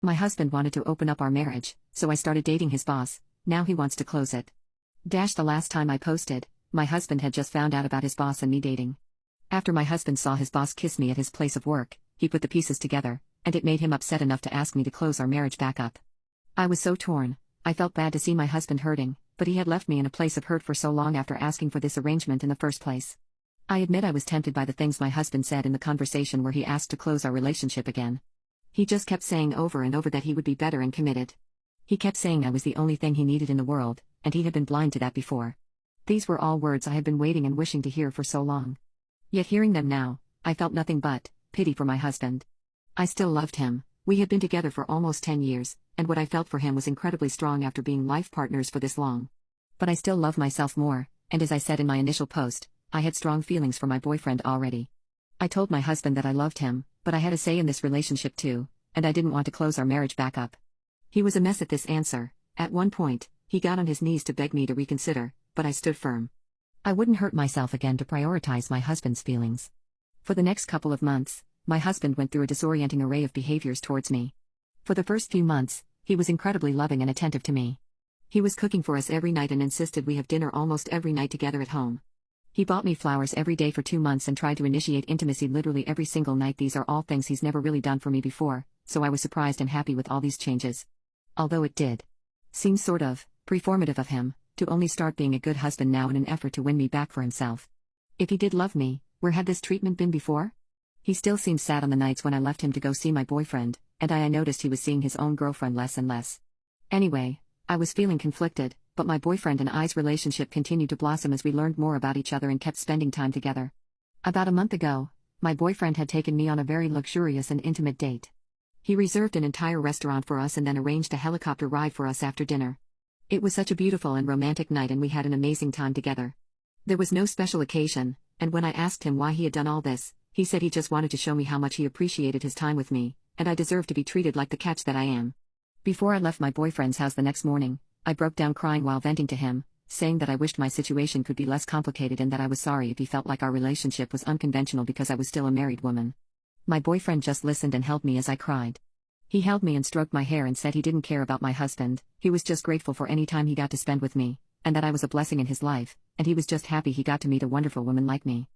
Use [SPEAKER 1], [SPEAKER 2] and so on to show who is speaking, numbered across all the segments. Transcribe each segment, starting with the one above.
[SPEAKER 1] My husband wanted to open up our marriage, so I started dating his boss. Now he wants to close it. The last time I posted, my husband had just found out about his boss and me dating. After my husband saw his boss kiss me at his place of work, he put the pieces together, and it made him upset enough to ask me to close our marriage back up. I was so torn. I felt bad to see my husband hurting, but he had left me in a place of hurt for so long after asking for this arrangement in the first place. I admit I was tempted by the things my husband said in the conversation where he asked to close our relationship again. He just kept saying over and over that he would be better and committed. He kept saying I was the only thing he needed in the world, and he had been blind to that before. These were all words I had been waiting and wishing to hear for so long. Yet hearing them now, I felt nothing but pity for my husband. I still loved him. We had been together for almost 10 years, and what I felt for him was incredibly strong after being life partners for this long. But I still love myself more, and as I said in my initial post, I had strong feelings for my boyfriend already. I told my husband that I loved him, but I had a say in this relationship too, and I didn't want to close our marriage back up. He was a mess at this answer. At one point, he got on his knees to beg me to reconsider, but I stood firm. I wouldn't hurt myself again to prioritize my husband's feelings. For the next couple of months, my husband went through a disorienting array of behaviors towards me. For the first few months, he was incredibly loving and attentive to me. He was cooking for us every night and insisted we have dinner almost every night together at home. He bought me flowers every day for 2 months and tried to initiate intimacy literally every single night. These are all things he's never really done for me before, so I was surprised and happy with all these changes. Although it did seem sort of performative of him to only start being a good husband now in an effort to win me back for himself. If he did love me, where had this treatment been before? He still seemed sad on the nights when I left him to go see my boyfriend, and I noticed he was seeing his own girlfriend less and less. Anyway, I was feeling conflicted, but my boyfriend and I's relationship continued to blossom as we learned more about each other and kept spending time together. About a month ago, my boyfriend had taken me on a very luxurious and intimate date. He reserved an entire restaurant for us and then arranged a helicopter ride for us after dinner. It was such a beautiful and romantic night and we had an amazing time together. There was no special occasion, and when I asked him why he had done all this, he said he just wanted to show me how much he appreciated his time with me, and I deserved to be treated like the catch that I am. Before I left my boyfriend's house the next morning, I broke down crying while venting to him, saying that I wished my situation could be less complicated and that I was sorry if he felt like our relationship was unconventional because I was still a married woman. My boyfriend just listened and held me as I cried. He held me and stroked my hair and said he didn't care about my husband, he was just grateful for any time he got to spend with me, and that I was a blessing in his life, and he was just happy he got to meet a wonderful woman like me.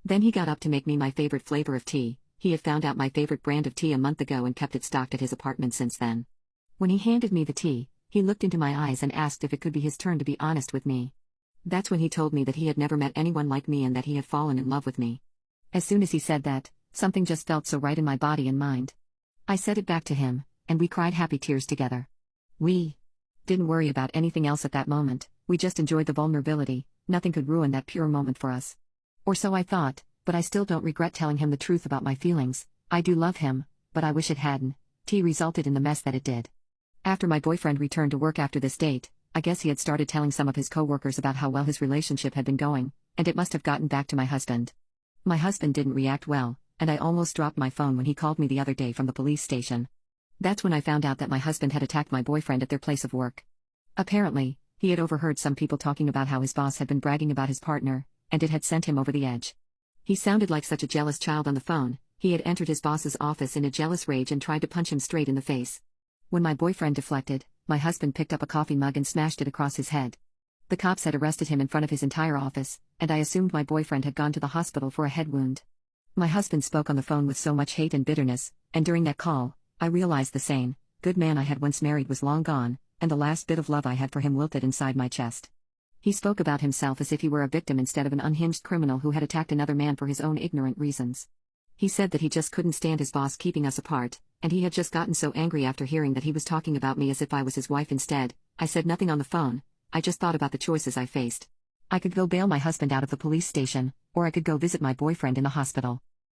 [SPEAKER 1] Then he got up to make me my favorite flavor of tea. He had found out my favorite brand of tea a month ago and kept it stocked at his apartment since then. When he handed me the tea, he looked into my eyes and asked if it could be his turn to be honest with me. That's when he told me that he had never met anyone like me and that he had fallen in love with me. As soon as he said that, something just felt so right in my body and mind. I said it back to him, and we cried happy tears together. We didn't worry about anything else at that moment, we just enjoyed the vulnerability. Nothing could ruin that pure moment for us. Or so I thought, but I still don't regret telling him the truth about my feelings. I do love him, but I wish it hadn't. Tea resulted in the mess that it did. After my boyfriend returned to work after this date, I guess he had started telling some of his coworkers about how well his relationship had been going, and it must have gotten back to my husband. My husband didn't react well, and I almost dropped my phone when he called me the other day from the police station. That's when I found out that my husband had attacked my boyfriend at their place of work. Apparently, he had overheard some people talking about how his boss had been bragging about his partner, and it had sent him over the edge. He sounded like such a jealous child on the phone. He had entered his boss's office in a jealous rage and tried to punch him straight in the face. When my boyfriend deflected, my husband picked up a coffee mug and smashed it across his head. The cops had arrested him in front of his entire office, and I assumed my boyfriend had gone to the hospital for a head wound. My husband spoke on the phone with so much hate and bitterness, and during that call, I realized the sane, good man I had once married was long gone, and the last bit of love I had for him wilted inside my chest. He spoke about himself as if he were a victim instead of an unhinged criminal who had attacked another man for his own ignorant reasons. He said that he just couldn't stand his boss keeping us apart, and he had just gotten so angry after hearing that he was talking about me as if I was his wife instead. I said nothing on the phone, I just thought about the choices I faced. I could go bail my husband out of the police station, or I could go visit my boyfriend in the hospital.